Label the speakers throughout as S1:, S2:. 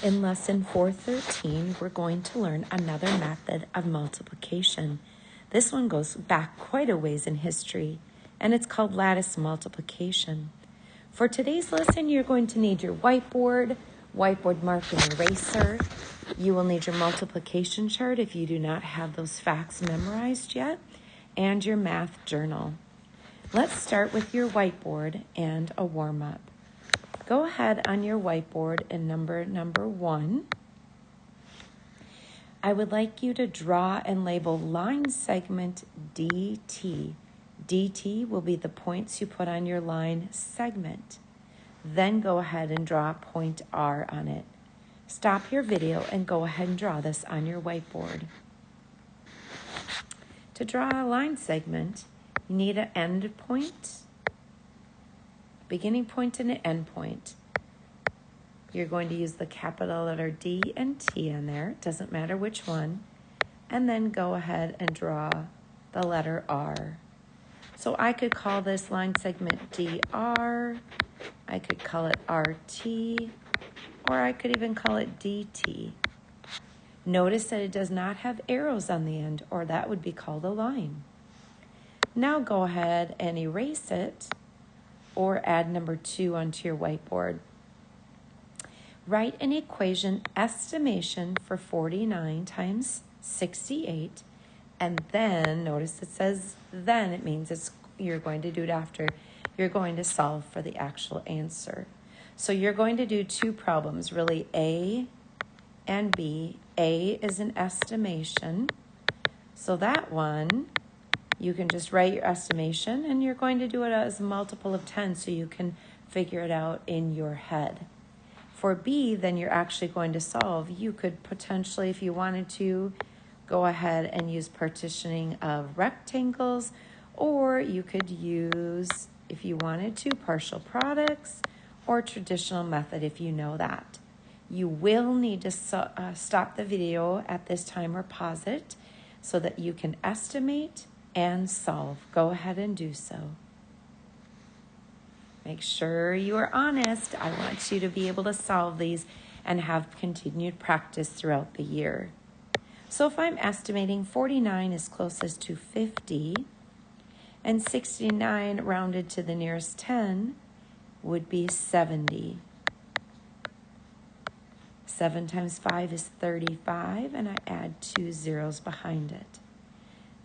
S1: In lesson 413, we're going to learn another method of multiplication. This one goes back quite a ways in history, and it's called lattice multiplication. For today's lesson, you're going to need your whiteboard marker and eraser. You will need your multiplication chart if you do not have those facts memorized yet, and your math journal. Let's start with your whiteboard and a warm-up. Go ahead on your whiteboard and number 1. I would like you to draw and label line segment DT. DT will be the points you put on your line segment. Then go ahead and draw point R on it. Stop your video and go ahead and draw this on your whiteboard. To draw a line segment, you need an end point, beginning point, and an end point. You're going to use the capital letter D and T in there. It doesn't matter which one. And then go ahead and draw the letter R. So I could call this line segment DR. I could call it RT, or I could even call it DT. Notice that it does not have arrows on the end, or that would be called a line. Now go ahead and erase it, or add number 2 onto your whiteboard. Write an equation estimation for 49 times 68, and then notice it says then. It means you're going to do it after you're going to solve for the actual answer. So you're going to do 2 problems, really, A and B. A is an estimation, so that one you can just write your estimation, and you're going to do it as a multiple of 10 so you can figure it out in your head. For B, then you're actually going to solve. You could potentially, if you wanted to, go ahead and use partitioning of rectangles, or you could use, if you wanted to, partial products or traditional method if you know that. You will need to stop the video at this time or pause it so that you can estimate and solve. Go ahead and do so. Make sure you are honest. I want you to be able to solve these and have continued practice throughout the year. So if I'm estimating 49 is closest to 50 and 69 rounded to the nearest 10 would be 70. 7 times 5 is 35, and I add 2 zeros behind it.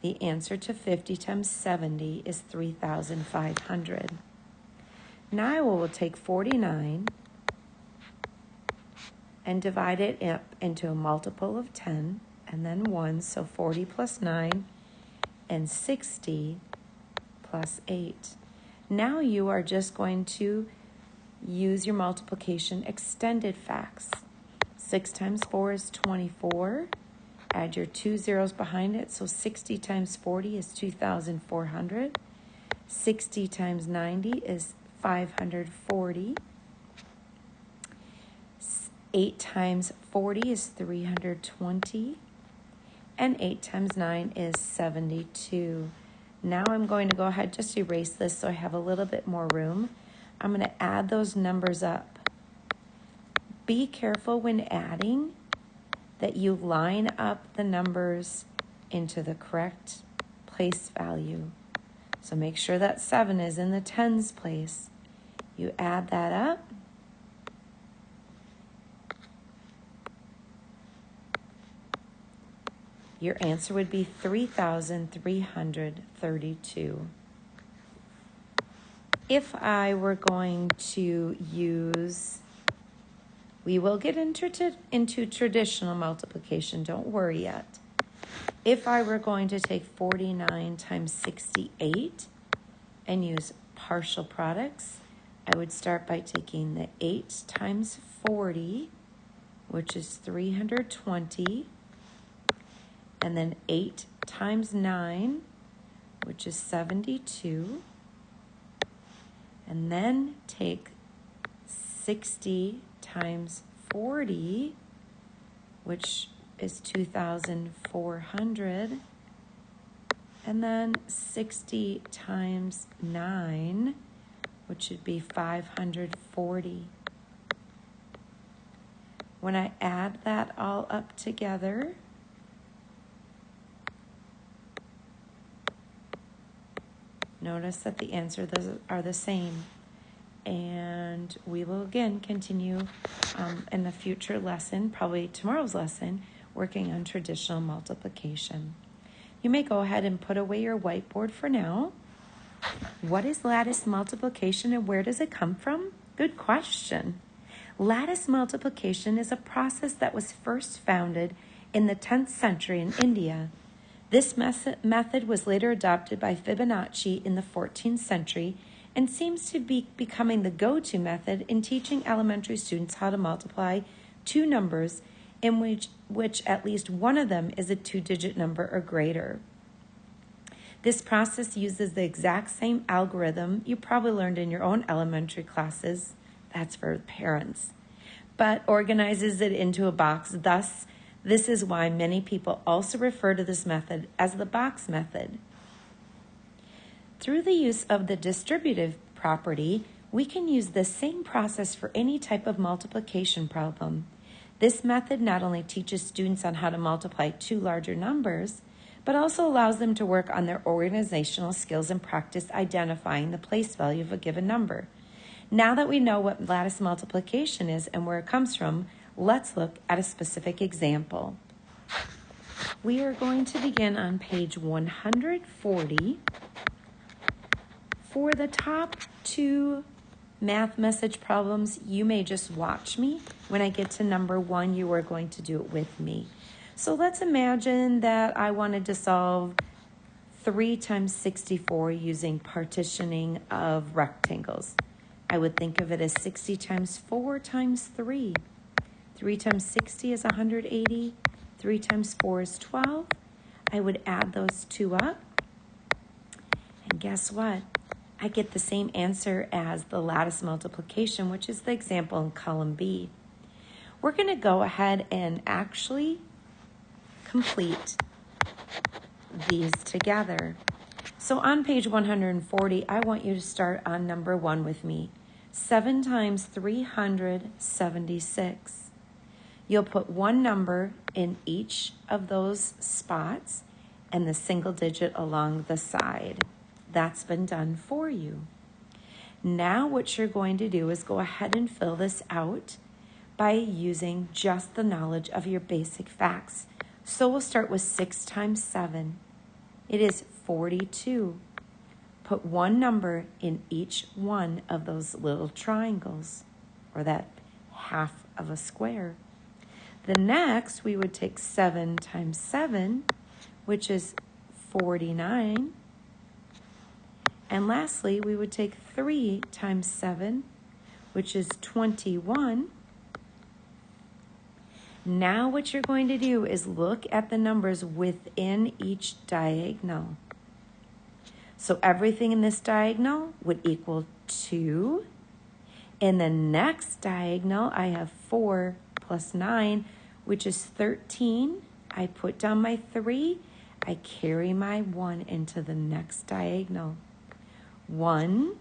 S1: The answer to 50 times 70 is 3,500. Now I will take 49 and divide it up into a multiple of 10 and then 1, so 40 plus 9 and 60 plus 8. Now you are just going to use your multiplication extended facts. 6 times 4 is 24. Add your 2 zeros behind it, so 60 times 40 is 2,400. 60 times 90 is 540. 8 times 40 is 320. And 8 times 9 is 72. Now I'm going to go ahead, just erase this so I have a little bit more room. I'm going to add those numbers up. Be careful when adding that you line up the numbers into the correct place value. So make sure that 7 is in the tens place. You add that up. Your answer would be 3,332. If I were going to use, we will get into traditional multiplication, don't worry yet. If I were going to take 49 times 68 and use partial products, I would start by taking the 8 times 40, which is 320, and then 8 times 9, which is 72, and then take 60 times 40, which is 2,400, and then 60 times 9, which would be 540. when I add that all up together, notice that the answers are the same. And we will again continue in a future lesson, probably tomorrow's lesson, working on traditional multiplication. You may go ahead and put away your whiteboard for now. What is lattice multiplication and where does it come from? Good question. Lattice multiplication is a process that was first founded in the 10th century in India. This method was later adopted by Fibonacci in the 14th century and seems to be becoming the go-to method in teaching elementary students how to multiply two numbers in which at least one of them is a two-digit number or greater. This process uses the exact same algorithm you probably learned in your own elementary classes, that's for parents, but organizes it into a box. Thus, this is why many people also refer to this method as the box method. Through the use of the distributive property, we can use the same process for any type of multiplication problem. This method not only teaches students on how to multiply two larger numbers, but also allows them to work on their organizational skills and practice identifying the place value of a given number. Now that we know what lattice multiplication is and where it comes from, let's look at a specific example. We are going to begin on page 140. For the top two math message problems, you may just watch me. When I get to number 1, you are going to do it with me. So let's imagine that I wanted to solve 3 times 64 using partitioning of rectangles. I would think of it as 60 times 4 times 3. 3 times 60 is 180. 3 times 4 is 12. I would add those two up. And guess what? I get the same answer as the lattice multiplication, which is the example in column B. We're going to go ahead and actually complete these together. So on page 140, I want you to start on number 1 with me. 7 times 376. You'll put one number in each of those spots and the single digit along the side. That's been done for you. Now what you're going to do is go ahead and fill this out by using just the knowledge of your basic facts. So we'll start with 6 times 7. It is 42. Put one number in each one of those little triangles, or that half of a square. The next, we would take 7 times 7, which is 49. And lastly, we would take 3 times 7, which is 21. Now what you're going to do is look at the numbers within each diagonal. So everything in this diagonal would equal 2. In the next diagonal, I have 4 plus 9, which is 13. I put down my 3. I carry my 1 into the next diagonal. 1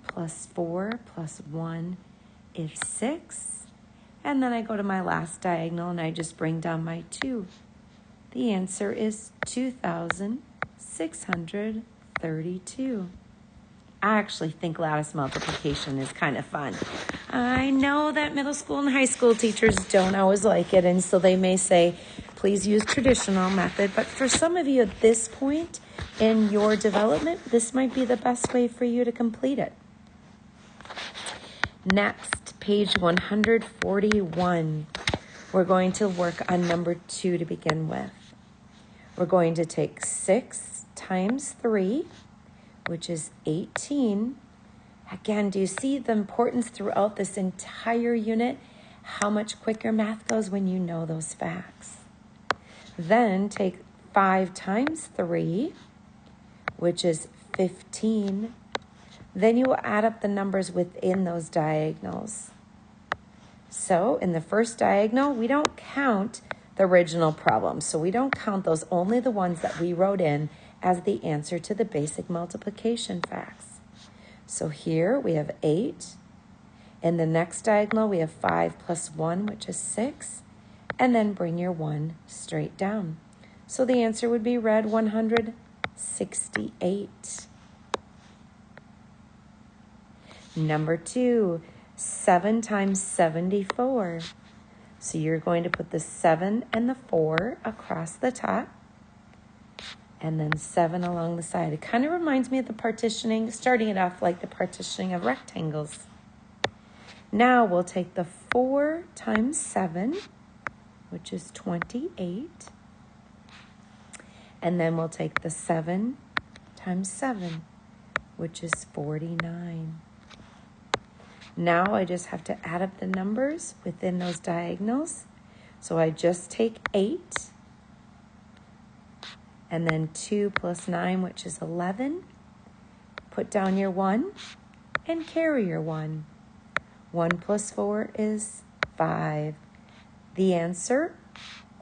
S1: plus 4 plus 1 is 6. And then I go to my last diagonal and I just bring down my 2. The answer is 2,632. I actually think lattice multiplication is kind of fun. I know that middle school and high school teachers don't always like it, and so they may say, please use traditional method. But for some of you at this point in your development, this might be the best way for you to complete it. Next, page 141. We're going to work on number 2 to begin with. We're going to take 6 times 3, which is 18. Again, do you see the importance throughout this entire unit? How much quicker math goes when you know those facts. Then take 5 times 3, which is 15. Then you will add up the numbers within those diagonals. So in the first diagonal, we don't count the original problem. So we don't count those, only the ones that we wrote in as the answer to the basic multiplication facts. So here we have 8, In the next diagonal, we have 5 plus 1, which is 6, and then bring your 1 straight down. So the answer would be red 168. Number 2, 7 times 74. So you're going to put the 7 and the 4 across the top, and then 7 along the side. It kind of reminds me of the partitioning, starting it off like the partitioning of rectangles. Now we'll take the 4 times 7, which is 28. And then we'll take the 7 times 7, which is 49. Now I just have to add up the numbers within those diagonals. So I just take 8, and then 2 plus 9, which is 11. Put down your 1 and carry your 1. 1 plus 4 is 5. The answer,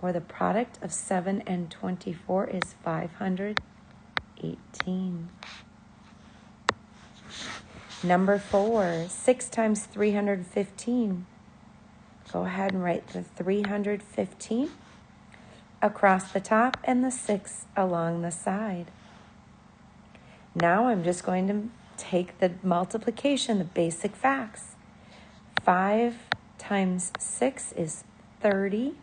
S1: or the product of 7 and 24, is 518. Number 4, 6 times 315. Go ahead and write the 315 across the top and the 6 along the side. Now I'm just going to take the multiplication, the basic facts. 5 times 6 is 30.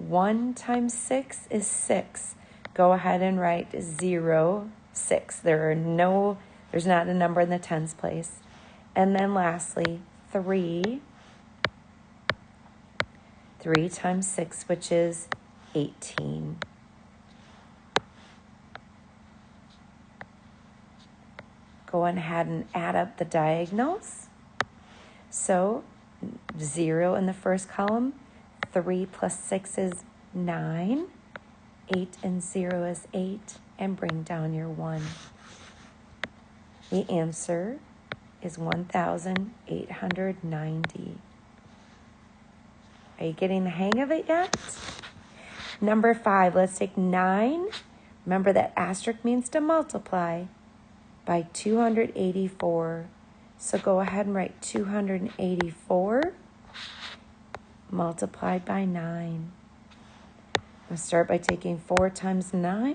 S1: 1 times 6 is 6. Go ahead and write 0, 6. There's not a number in the tens place. And then lastly, 3. 3 times 6, which is 18. Go ahead and add up the diagonals. So 0 in the first column, 3 plus 6 is 9, 8 and 0 is 8, and bring down your 1. The answer is 1,890. Are you getting the hang of it yet? Number 5, let's take 9. Remember that asterisk means to multiply by 284. So go ahead and write 284 multiplied by 9. We'll start by taking 4 times 9,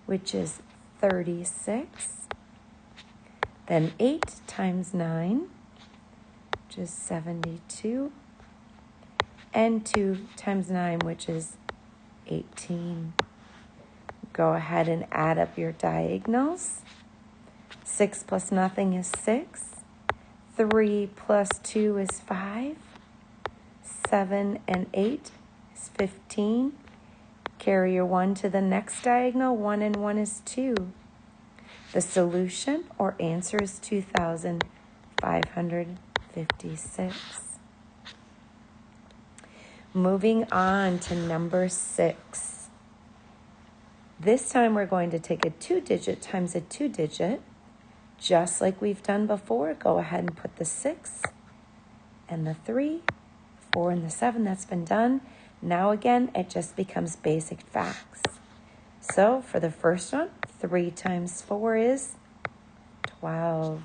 S1: which is 36. Then 8 times 9, which is 72. And 2 times 9, which is 18. Go ahead and add up your diagonals. 6 plus nothing is 6. 3 plus 2 is 5. 7 and 8 is 15. Carry your 1 to the next diagonal. 1 and 1 is 2. The solution or answer is 2,556. Moving on to number 6. This time we're going to take a 2-digit times a 2-digit. Just like we've done before, go ahead and put the 6 and the 3, 4 and the 7. That's been done. Now again, it just becomes basic facts. So for the first one, 3 times 4 is 12.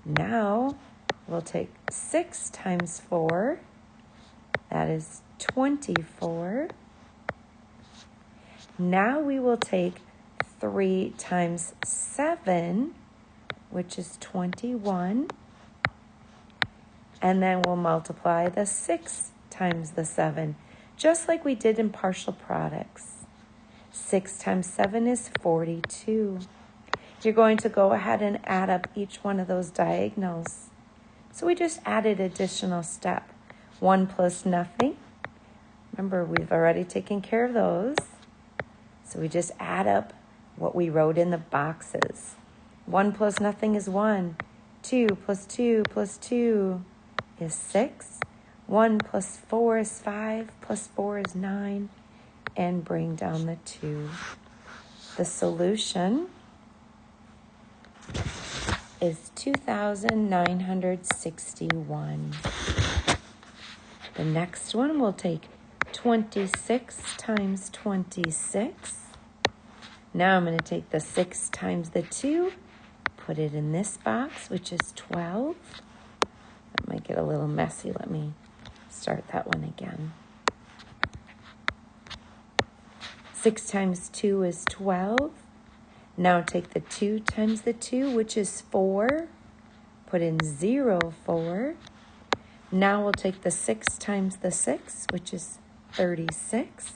S1: Now we'll take 6 times 4. That is 24. Now we will take 3 times 7, which is 21. And then we'll multiply the 6 times the 7, just like we did in partial products. 6 times 7 is 42. You're going to go ahead and add up each one of those diagonals. So we just added additional step. 1 plus nothing. Remember, we've already taken care of those. So we just add up what we wrote in the boxes. 1 plus nothing is 1. 2 plus 2 plus 2 is 6. 1 plus 4 is 5. Plus 4 is 9. And bring down the 2. The solution is 2,961. The next one will take 26 times 26. Now I'm going to take the 6 times the 2, put it in this box, which is 12. That might get a little messy. Let me start that one again. 6 times 2 is 12. Now take the 2 times the 2, which is 4. Put in 0, 4. Now we'll take the 6 times the 6, which is 36.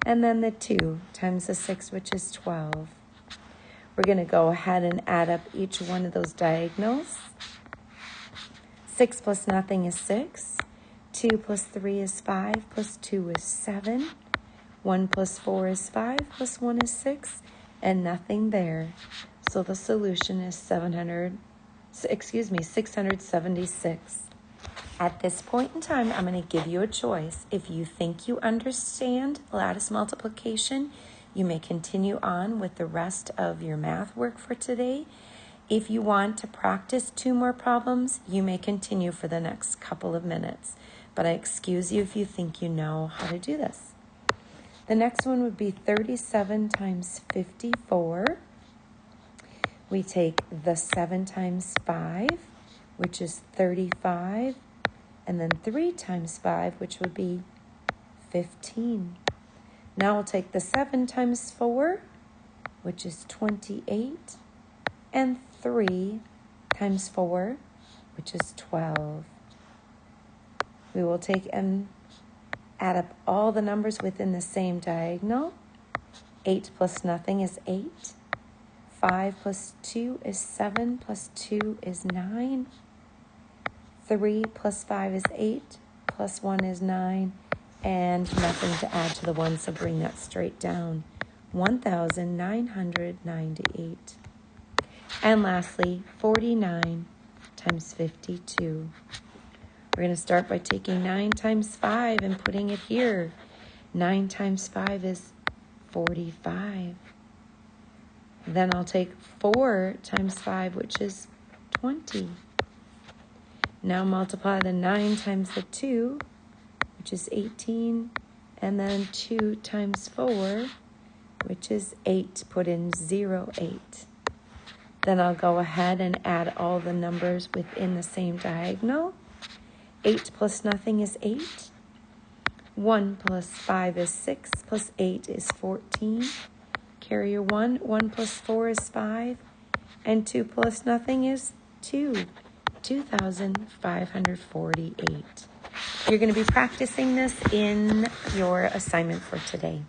S1: And then the 2 times the 6, which is 12. We're going to go ahead and add up each one of those diagonals. 6 plus nothing is 6. 2 plus 3 is 5, plus 2 is 7. 1 plus 4 is 5, plus 1 is 6, and nothing there. So the solution is 676. At this point in time, I'm going to give you a choice. If you think you understand lattice multiplication, you may continue on with the rest of your math work for today. If you want to practice 2 more problems, you may continue for the next couple of minutes. But I excuse you if you think you know how to do this. The next one would be 37 times 54. We take the 7 times 5, which is 35, and then 3 times 5, which would be 15. Now we'll take the 7 times 4, which is 28, and 3 times 4, which is 12. We will take and add up all the numbers within the same diagonal. 8 plus nothing is 8. 5 plus 2 is 7, plus 2 is 9. 3 plus 5 is 8, plus 1 is 9, and nothing to add to the 1, so bring that straight down. 1,998. And lastly, 49 times 52. We're going to start by taking 9 times 5 and putting it here. 9 times 5 is 45. Then I'll take 4 times 5, which is 20. Now multiply the 9 times the 2, which is 18. And then 2 times 4, which is 8. Put in 0, 8. Then I'll go ahead and add all the numbers within the same diagonal. 8 plus nothing is 8. 1 plus 5 is 6, plus 8 is 14. Carry your 1. 1 plus 4 is 5. And 2 plus nothing is 2. 2,548. You're going to be practicing this in your assignment for today.